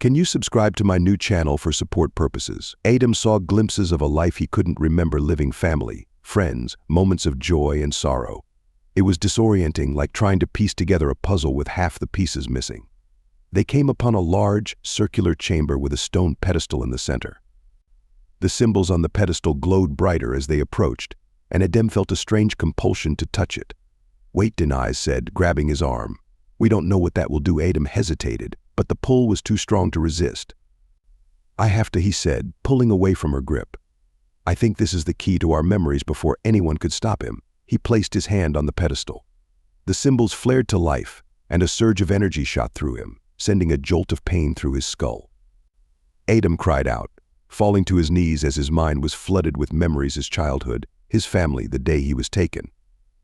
Can you subscribe to my new channel for support purposes? Adam saw glimpses of a life he couldn't remember living: family, friends, moments of joy and sorrow. It was disorienting, like trying to piece together a puzzle with half the pieces missing. They came upon a large, circular chamber with a stone pedestal in the center. The symbols on the pedestal glowed brighter as they approached, and Adam felt a strange compulsion to touch it. "Wait," Denise said, grabbing his arm. "We don't know what that will do." Adam hesitated, but the pull was too strong to resist. "I have to," he said, pulling away from her grip. "I think this is the key to our memories." Before anyone could stop him, he placed his hand on the pedestal. The symbols flared to life, and a surge of energy shot through him, sending a jolt of pain through his skull. Adam cried out, falling to his knees as his mind was flooded with memories: his childhood, his family, the day he was taken.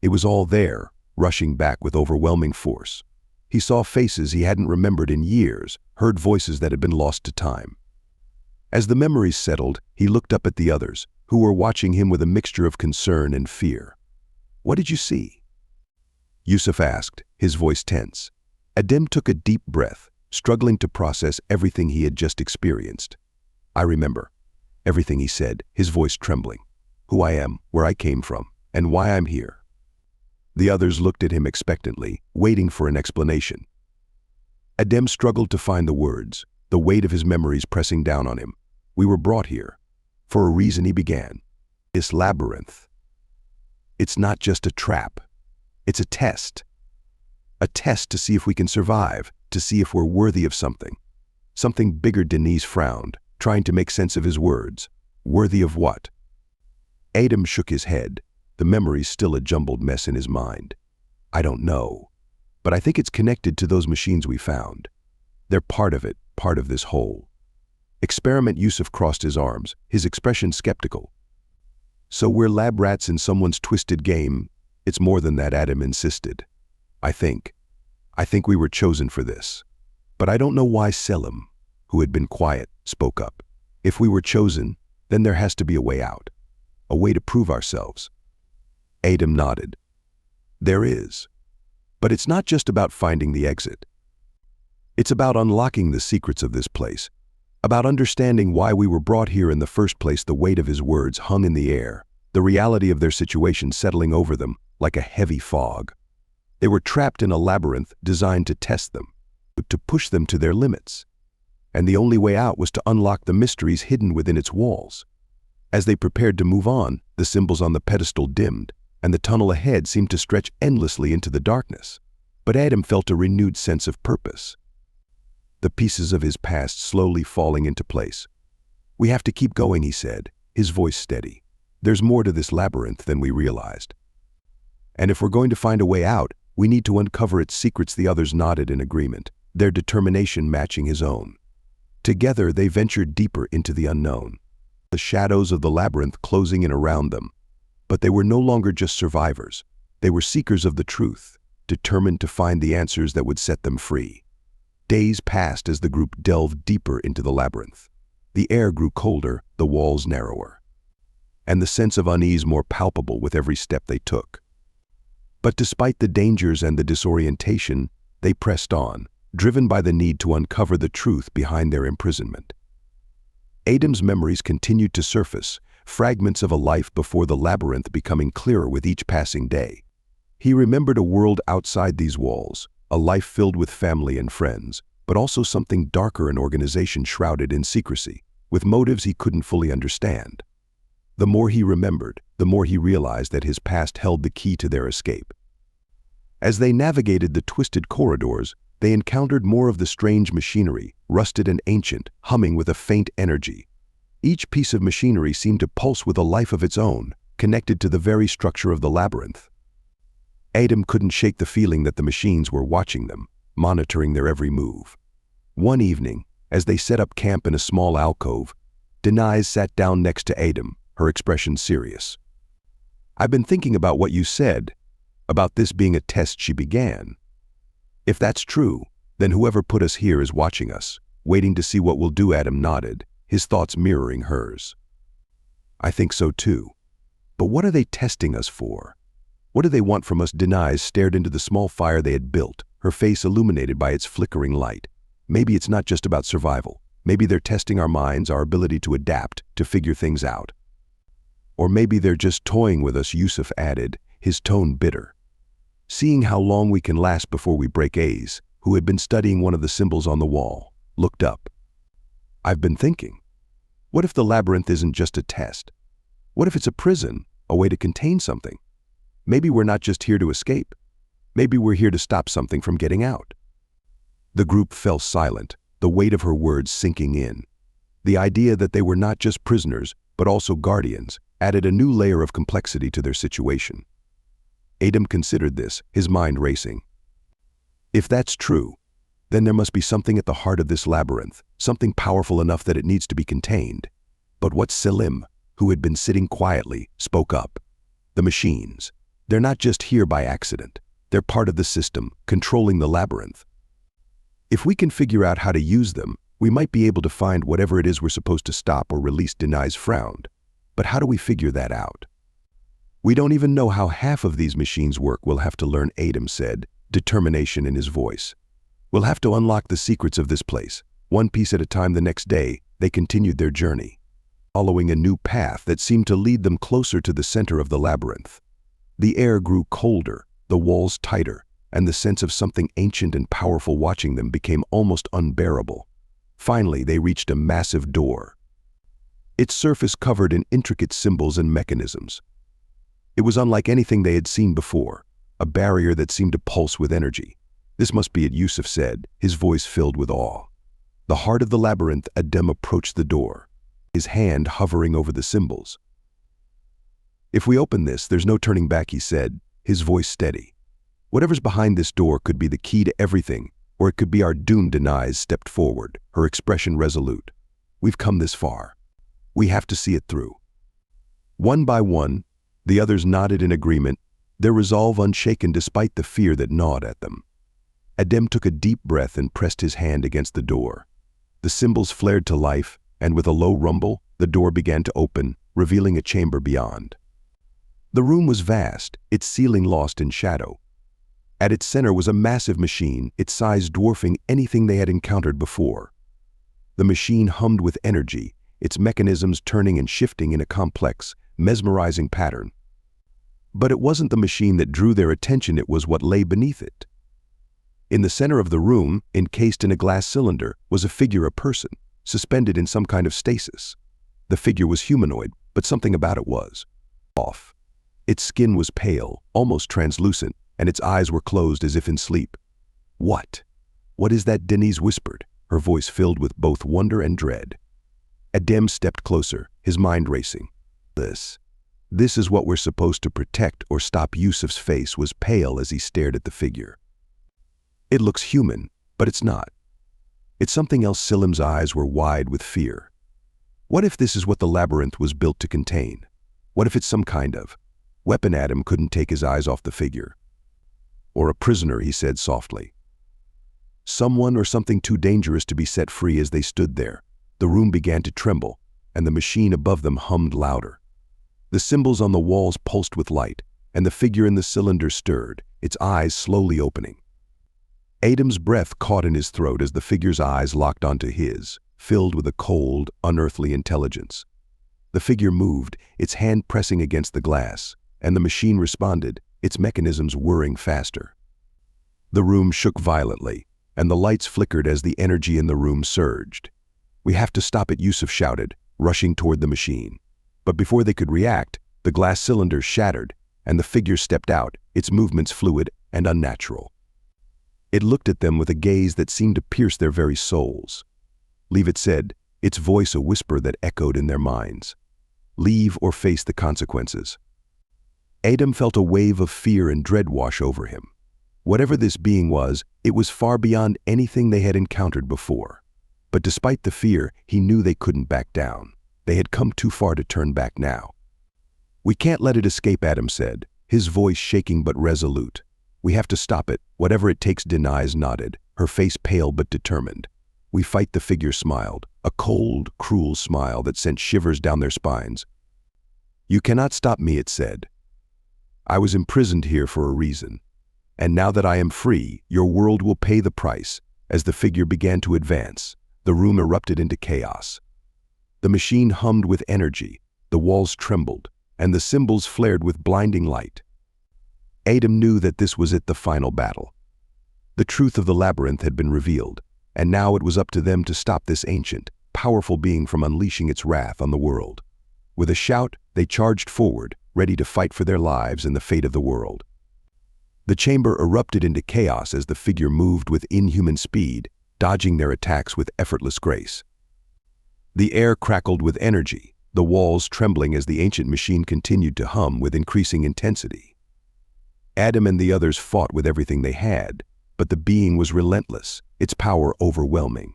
It was all there, rushing back with overwhelming force. He saw faces he hadn't remembered in years, heard voices that had been lost to time. As the memories settled, he looked up at the others, who were watching him with a mixture of concern and fear. "What did you see?" Yusuf asked, his voice tense. Adam took a deep breath, struggling to process everything he had just experienced. "I remember everything," he said, his voice trembling. "Who I am, where I came from, and why I'm here." The others looked at him expectantly, waiting for an explanation. Adam struggled to find the words, the weight of his memories pressing down on him. "We were brought here for a reason," he began. "This labyrinth. It's not just a trap. It's a test. A test to see if we can survive, to see if we're worthy of something. Something bigger." Denise frowned, trying to make sense of his words. "Worthy of what?" Adam shook his head, the memories still a jumbled mess in his mind. "I don't know, but I think it's connected to those machines we found. They're part of it, part of this whole experiment." Yusuf crossed his arms, his expression skeptical. "So we're lab rats in someone's twisted game?" "It's more than that," Adam insisted. I think we were chosen for this. But I don't know why." Selim, who had been quiet, spoke up. "If we were chosen, then there has to be a way out. A way to prove ourselves." Adam nodded. "There is. But it's not just about finding the exit. It's about unlocking the secrets of this place, about understanding why we were brought here in the first place." The weight of his words hung in the air, the reality of their situation settling over them like a heavy fog. They were trapped in a labyrinth designed to test them, to push them to their limits. And the only way out was to unlock the mysteries hidden within its walls. As they prepared to move on, the symbols on the pedestal dimmed, and the tunnel ahead seemed to stretch endlessly into the darkness. But Adam felt a renewed sense of purpose. The pieces of his past slowly falling into place. "We have to keep going," he said, his voice steady. "There's more to this labyrinth than we realized. And if we're going to find a way out, we need to uncover its secrets." The others nodded in agreement, their determination matching his own. Together they ventured deeper into the unknown, the shadows of the labyrinth closing in around them. But they were no longer just survivors. They were seekers of the truth, determined to find the answers that would set them free. Days passed as the group delved deeper into the labyrinth. The air grew colder, the walls narrower, and the sense of unease more palpable with every step they took. But despite the dangers and the disorientation, they pressed on, driven by the need to uncover the truth behind their imprisonment. Adam's memories continued to surface, fragments of a life before the labyrinth becoming clearer with each passing day. He remembered a world outside these walls, a life filled with family and friends, but also something darker, an organization shrouded in secrecy, with motives he couldn't fully understand. The more he remembered, the more he realized that his past held the key to their escape. As they navigated the twisted corridors, they encountered more of the strange machinery, rusted and ancient, humming with a faint energy. Each piece of machinery seemed to pulse with a life of its own, connected to the very structure of the labyrinth. Adam couldn't shake the feeling that the machines were watching them, monitoring their every move. One evening, as they set up camp in a small alcove, Denise sat down next to Adam, her expression serious. "I've been thinking about what you said, about this being a test," she began. "If that's true, then whoever put us here is watching us, waiting to see what we'll do." Adam nodded, his thoughts mirroring hers. "I think so too. But what are they testing us for? What do they want from us?" Denise stared into the small fire they had built, her face illuminated by its flickering light. Maybe it's not just about survival. Maybe they're testing our minds, our ability to adapt, to figure things out. Or maybe they're just toying with us, Yusuf added, his tone bitter. Seeing how long we can last before we break A's, who had been studying one of the symbols on the wall, looked up. I've been thinking. What if the labyrinth isn't just a test? What if it's a prison, a way to contain something? Maybe we're not just here to escape. Maybe we're here to stop something from getting out. The group fell silent, the weight of her words sinking in. The idea that they were not just prisoners, but also guardians, added a new layer of complexity to their situation. Adam considered this, his mind racing. If that's true, then there must be something at the heart of this labyrinth, something powerful enough that it needs to be contained. But what Selim, who had been sitting quietly, spoke up. The machines. They're not just here by accident. They're part of the system, controlling the labyrinth. If we can figure out how to use them, we might be able to find whatever it is we're supposed to stop or release. Denise frowned. But how do we figure that out? We don't even know how half of these machines work. We'll have to learn, Adam said, determination in his voice. We'll have to unlock the secrets of this place. One piece at a time. The next day, they continued their journey, following a new path that seemed to lead them closer to the center of the labyrinth. The air grew colder, the walls tighter, and the sense of something ancient and powerful watching them became almost unbearable. Finally, they reached a massive door, its surface covered in intricate symbols and mechanisms. It was unlike anything they had seen before, a barrier that seemed to pulse with energy. This must be it, Yusuf said, his voice filled with awe. The heart of the labyrinth. Adam approached the door, his hand hovering over the symbols. If we open this, there's no turning back, he said, his voice steady. Whatever's behind this door could be the key to everything, or it could be our doom. Denise stepped forward, her expression resolute. We've come this far. We have to see it through. One by one, the others nodded in agreement, their resolve unshaken despite the fear that gnawed at them. Adam took a deep breath and pressed his hand against the door. The symbols flared to life, and with a low rumble, the door began to open, revealing a chamber beyond. The room was vast, its ceiling lost in shadow. At its center was a massive machine, its size dwarfing anything they had encountered before. The machine hummed with energy, its mechanisms turning and shifting in a complex, mesmerizing pattern. But it wasn't the machine that drew their attention, it was what lay beneath it. In the center of the room, encased in a glass cylinder, was a figure, a person, suspended in some kind of stasis. The figure was humanoid, but something about it was off. Its skin was pale, almost translucent, and its eyes were closed as if in sleep. What is that?" Denise whispered, her voice filled with both wonder and dread. Adam stepped closer, his mind racing. This is what we're supposed to protect or stop." Yusuf's face was pale as he stared at the figure. "It looks human, but it's not. It's something else." Selim's eyes were wide with fear. "What if this is what the labyrinth was built to contain? What if it's some kind of weapon?" Adam couldn't take his eyes off the figure. "Or a prisoner," he said softly. "Someone or something too dangerous to be set free." As they stood there, the room began to tremble, and the machine above them hummed louder. The symbols on the walls pulsed with light, and the figure in the cylinder stirred, its eyes slowly opening. Adam's breath caught in his throat as the figure's eyes locked onto his, filled with a cold, unearthly intelligence. The figure moved, its hand pressing against the glass, and the machine responded, its mechanisms whirring faster. The room shook violently, and the lights flickered as the energy in the room surged. "We have to stop it," Yusuf shouted, rushing toward the machine. But before they could react, the glass cylinder shattered, and the figure stepped out, its movements fluid and unnatural. It looked at them with a gaze that seemed to pierce their very souls. "Leave," it said, its voice a whisper that echoed in their minds. "Leave or face the consequences." Adam felt a wave of fear and dread wash over him. Whatever this being was, it was far beyond anything they had encountered before. But despite the fear, he knew they couldn't back down. They had come too far to turn back now. "We can't let it escape," Adam said, his voice shaking but resolute. "We have to stop it, whatever it takes." Denise nodded, her face pale but determined. "We fight." The figure smiled, a cold, cruel smile that sent shivers down their spines. "You cannot stop me," it said. "I was imprisoned here for a reason. And now that I am free, your world will pay the price. As the figure began to advance, the room erupted into chaos. The machine hummed with energy, the walls trembled, and the symbols flared with blinding light. Adam knew that this was it, the final battle. The truth of the labyrinth had been revealed, and now it was up to them to stop this ancient, powerful being from unleashing its wrath on the world. With a shout, they charged forward, ready to fight for their lives and the fate of the world. The chamber erupted into chaos as the figure moved with inhuman speed, dodging their attacks with effortless grace. The air crackled with energy, the walls trembling as the ancient machine continued to hum with increasing intensity. Adam and the others fought with everything they had, but the being was relentless, its power overwhelming.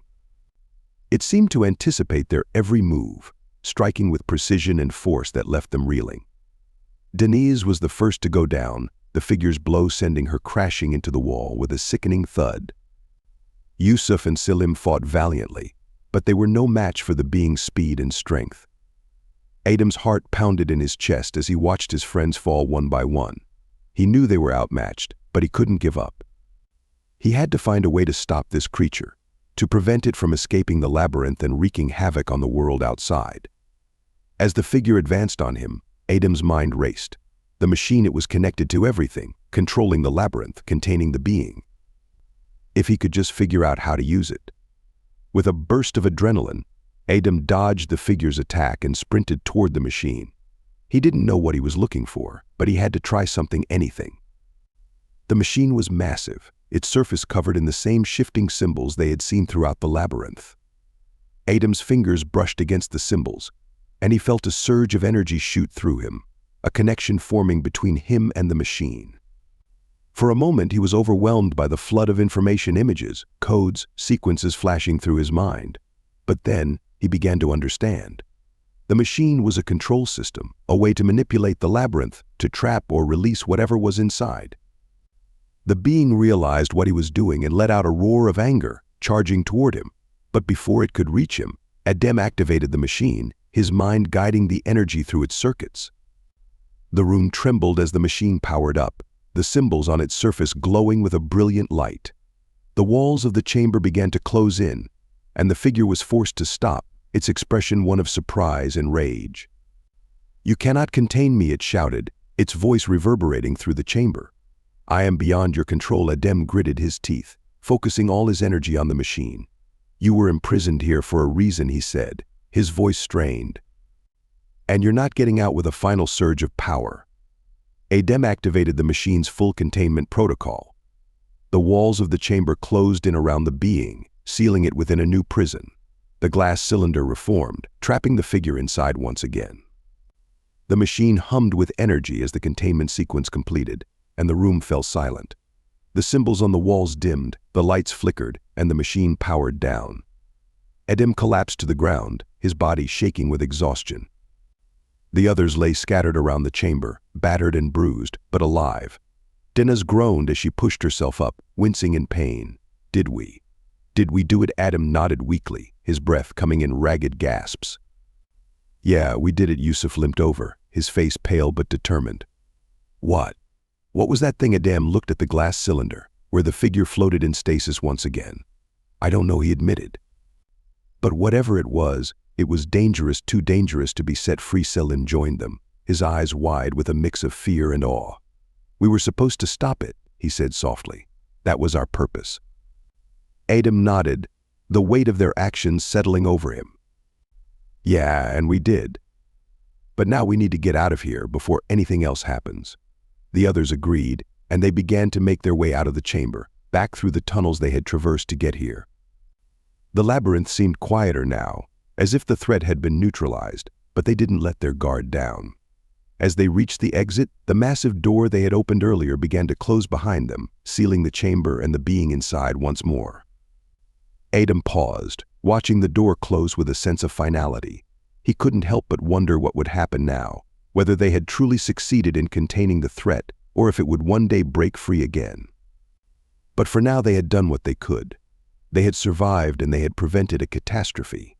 It seemed to anticipate their every move, striking with precision and force that left them reeling. Denise was the first to go down, the figure's blow sending her crashing into the wall with a sickening thud. Yusuf and Selim fought valiantly, but they were no match for the being's speed and strength. Adam's heart pounded in his chest as he watched his friends fall one by one. He knew they were outmatched, but he couldn't give up. He had to find a way to stop this creature, to prevent it from escaping the labyrinth and wreaking havoc on the world outside. As the figure advanced on him, Adam's mind raced. The machine, it was connected to everything, controlling the labyrinth containing the being. If he could just figure out how to use it. With a burst of adrenaline, Adam dodged the figure's attack and sprinted toward the machine. He didn't know what he was looking for, but he had to try something, anything. The machine was massive, its surface covered in the same shifting symbols they had seen throughout the labyrinth. Adam's fingers brushed against the symbols, and he felt a surge of energy shoot through him, a connection forming between him and the machine. For a moment, he was overwhelmed by the flood of information, images, codes, sequences flashing through his mind. But then, he began to understand. The machine was a control system, a way to manipulate the labyrinth, to trap or release whatever was inside. The being realized what he was doing and let out a roar of anger, charging toward him. But before it could reach him, Adam activated the machine, his mind guiding the energy through its circuits. The room trembled as the machine powered up, the symbols on its surface glowing with a brilliant light. The walls of the chamber began to close in, and the figure was forced to stop, its expression one of surprise and rage. "You cannot contain me," it shouted, its voice reverberating through the chamber. "I am beyond your control." Adam gritted his teeth, focusing all his energy on the machine. "You were imprisoned here for a reason," he said, his voice strained. "And you're not getting out with a final surge of power." Adam activated the machine's full containment protocol. The walls of the chamber closed in around the being, sealing it within a new prison. The glass cylinder reformed, trapping the figure inside once again. The machine hummed with energy as the containment sequence completed, and the room fell silent. The symbols on the walls dimmed, the lights flickered, and the machine powered down. Adam collapsed to the ground, his body shaking with exhaustion. The others lay scattered around the chamber, battered and bruised, but alive. Denise groaned as she pushed herself up, wincing in pain. Did we do it?" Adam nodded weakly, his breath coming in ragged gasps. "Yeah, we did it." Yusuf limped over, his face pale but determined. What was that thing?" Adam looked at the glass cylinder, where the figure floated in stasis once again. "I don't know," he admitted. But whatever it was dangerous, too dangerous to be set free. Selim joined them, his eyes wide with a mix of fear and awe. "We were supposed to stop it," he said softly. "That was our purpose." Adam nodded, the weight of their actions settling over him. "Yeah, and we did. But now we need to get out of here before anything else happens." The others agreed, and they began to make their way out of the chamber, back through the tunnels they had traversed to get here. The labyrinth seemed quieter now, as if the threat had been neutralized, but they didn't let their guard down. As they reached the exit, the massive door they had opened earlier began to close behind them, sealing the chamber and the being inside once more. Adam paused, watching the door close with a sense of finality. He couldn't help but wonder what would happen now, whether they had truly succeeded in containing the threat, or if it would one day break free again. But for now they had done what they could. They had survived and they had prevented a catastrophe.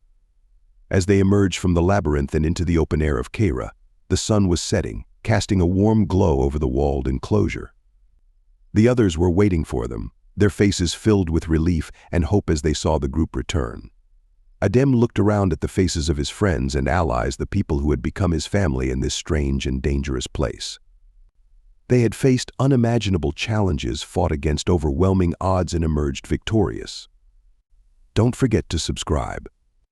As they emerged from the labyrinth and into the open air of Caira, the sun was setting, casting a warm glow over the walled enclosure. The others were waiting for them, their faces filled with relief and hope as they saw the group return. Adem looked around at the faces of his friends and allies, the people who had become his family in this strange and dangerous place. They had faced unimaginable challenges, fought against overwhelming odds, and emerged victorious. Don't forget to subscribe.